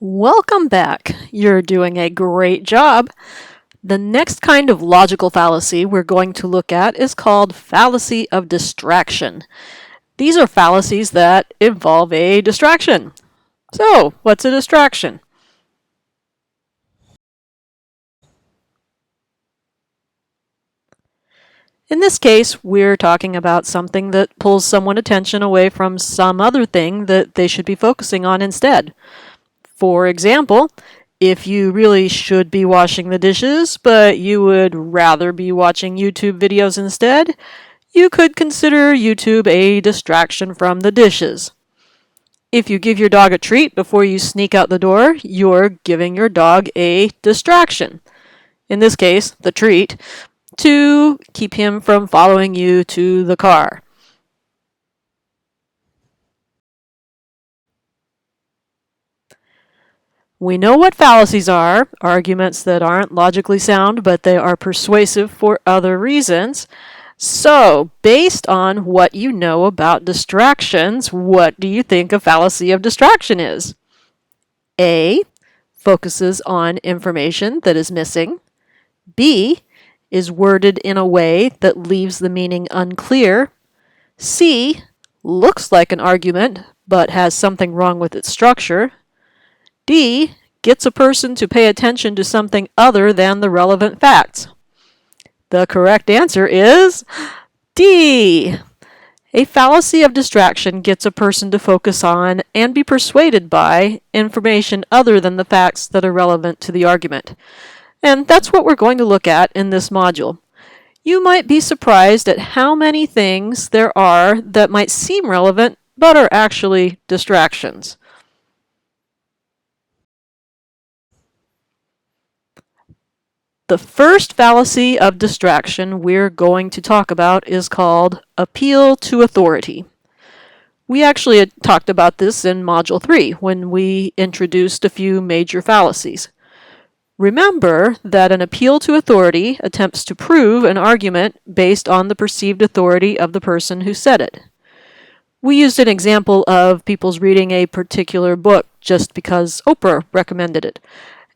Welcome back. You're doing a great job. The next kind of logical fallacy we're going to look at is called fallacy of distraction. These are fallacies that involve a distraction. So, what's a distraction? In this case, we're talking about something that pulls someone's attention away from some other thing that they should be focusing on instead. For example, if you really should be washing the dishes, but you would rather be watching YouTube videos instead, you could consider YouTube a distraction from the dishes. If you give your dog a treat before you sneak out the door, you're giving your dog a distraction. In this case, the treat, to keep him from following you to the car. We know what fallacies are, arguments that aren't logically sound, but they are persuasive for other reasons. So, based on what you know about distractions, what do you think a fallacy of distraction is? A. Focuses on information that is missing. B. Is worded in a way that leaves the meaning unclear. C. Looks like an argument, but has something wrong with its structure. D. Gets a person to pay attention to something other than the relevant facts. The correct answer is D. A fallacy of distraction gets a person to focus on and be persuaded by information other than the facts that are relevant to the argument. And that's what we're going to look at in this module. You might be surprised at how many things there are that might seem relevant but are actually distractions. The first fallacy of distraction we're going to talk about is called appeal to authority. We actually had talked about this in Module 3 when we introduced a few major fallacies. Remember that an appeal to authority attempts to prove an argument based on the perceived authority of the person who said it. We used an example of people's reading a particular book just because Oprah recommended it.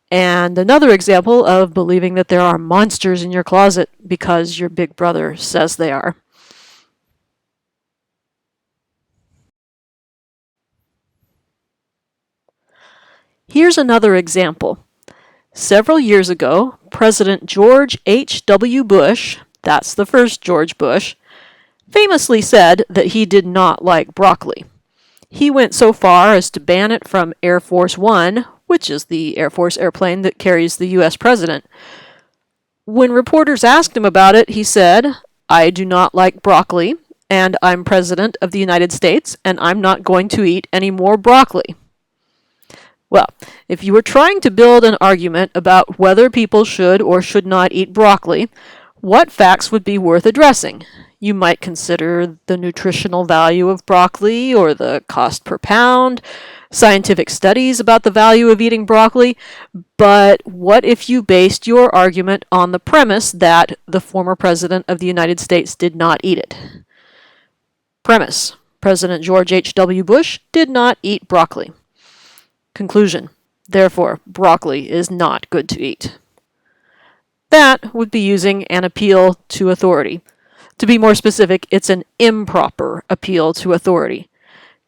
And another example of believing that there are monsters in your closet because your big brother says they are. Here's another example. Several years ago, President George H.W. Bush, that's the first George Bush, famously said that he did not like broccoli. He went so far as to ban it from Air Force One, which is the Air Force airplane that carries the U.S. president. When reporters asked him about it, he said, "I do not like broccoli, and I'm President of the United States, and I'm not going to eat any more broccoli." Well, if you were trying to build an argument about whether people should or should not eat broccoli, what facts would be worth addressing? You might consider the nutritional value of broccoli or the cost per pound, scientific studies about the value of eating broccoli, but what if you based your argument on the premise that the former President of the United States did not eat it? Premise: President George H.W. Bush did not eat broccoli. Conclusion: therefore, broccoli is not good to eat. That would be using an appeal to authority. To be more specific, it's an improper appeal to authority.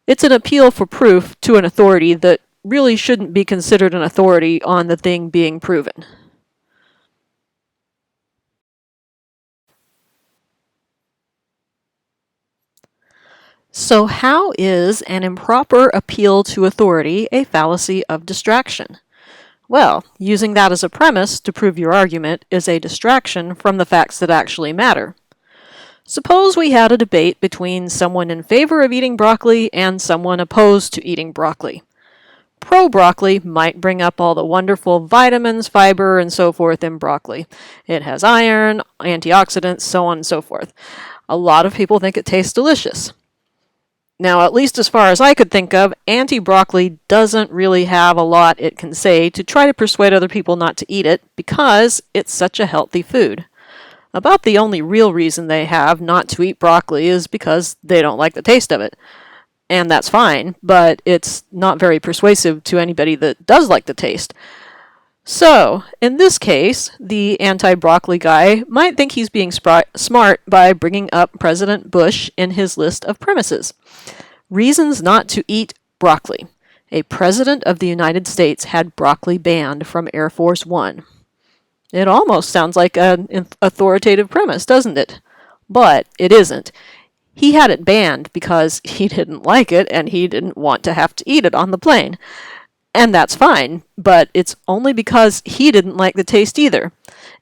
It's an appeal for proof to an authority that really shouldn't be considered an authority on the thing being proven. So how is an improper appeal to authority a fallacy of distraction? Well, using that as a premise to prove your argument is a distraction from the facts that actually matter. Suppose we had a debate between someone in favor of eating broccoli and someone opposed to eating broccoli. Pro-broccoli might bring up all the wonderful vitamins, fiber, and so forth in broccoli. It has iron, antioxidants, so on and so forth. A lot of people think it tastes delicious. Now, at least as far as I could think of, anti-broccoli doesn't really have a lot it can say to try to persuade other people not to eat it because it's such a healthy food. About the only real reason they have not to eat broccoli is because they don't like the taste of it. and that's fine, but it's not very persuasive to anybody that does like the taste. So, in this case, the anti-broccoli guy might think he's being smart by bringing up President Bush in his list of premises. Reasons not to eat broccoli. A president of the United States had broccoli banned from Air Force One. It almost sounds like an authoritative premise, doesn't it? But it isn't. He had it banned because he didn't like it and he didn't want to have to eat it on the plane. And that's fine, but it's only because he didn't like the taste either.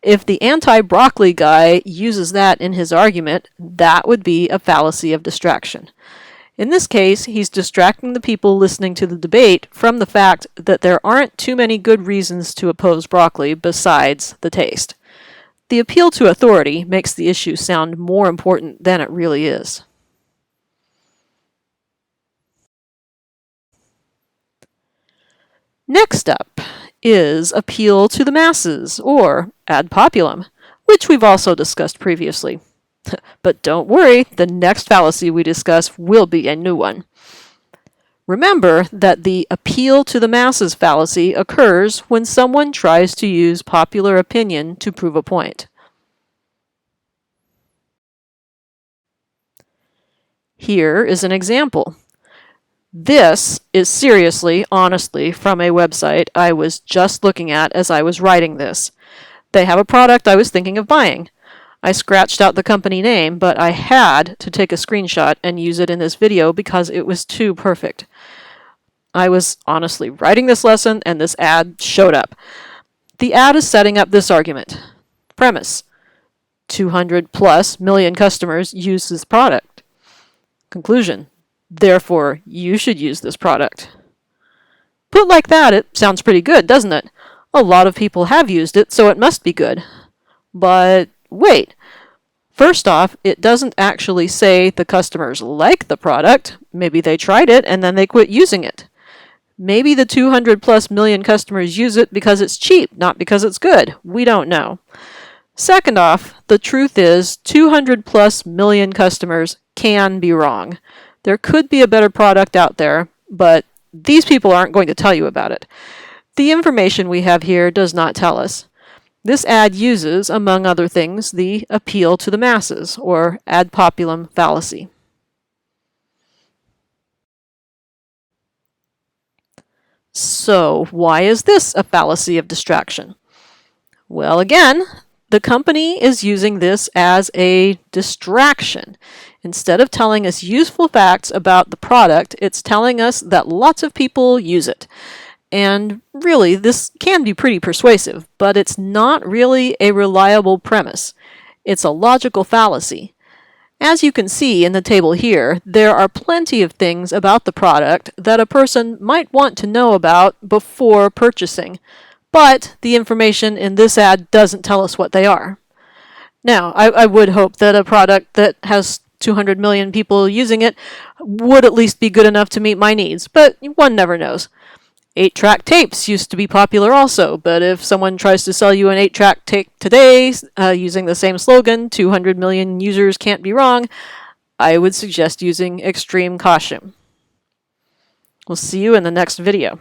If the anti-broccoli guy uses that in his argument, that would be a fallacy of distraction. In this case, he's distracting the people listening to the debate from the fact that there aren't too many good reasons to oppose broccoli besides the taste. The appeal to authority makes the issue sound more important than it really is. Next up is appeal to the masses, or ad populum, which we've also discussed previously. But don't worry, the next fallacy we discuss will be a new one. Remember that the appeal to the masses fallacy occurs when someone tries to use popular opinion to prove a point. Here is an example. This is seriously, honestly, from a website I was just looking at as I was writing this. They have a product I was thinking of buying. I scratched out the company name, but I had to take a screenshot and use it in this video because it was too perfect. I was honestly writing this lesson and this ad showed up. The ad is setting up this argument. Premise: 200 plus million customers use this product. Conclusion: therefore, you should use this product. Put like that, it sounds pretty good, doesn't it? A lot of people have used it, so it must be good. But wait. First off, it doesn't actually say the customers like the product. Maybe they tried it and then they quit using it. Maybe the 200 plus million customers use it because it's cheap, not because it's good. We don't know. Second off, the truth is 200 plus million customers can be wrong. There could be a better product out there, but these people aren't going to tell you about it. The information we have here does not tell us. This ad uses, among other things, the appeal to the masses, or ad populum fallacy. So, why is this a fallacy of distraction? Well, again, the company is using this as a distraction. Instead of telling us useful facts about the product, it's telling us that lots of people use it. And really, this can be pretty persuasive, but it's not really a reliable premise. It's a logical fallacy. As you can see in the table here, there are plenty of things about the product that a person might want to know about before purchasing, but the information in this ad doesn't tell us what they are. Now, I would hope that a product that has 200 million people using it would at least be good enough to meet my needs, but one never knows. 8-track tapes used to be popular also, but if someone tries to sell you an 8-track tape today using the same slogan, 200 million users can't be wrong, I would suggest using extreme caution. We'll see you in the next video.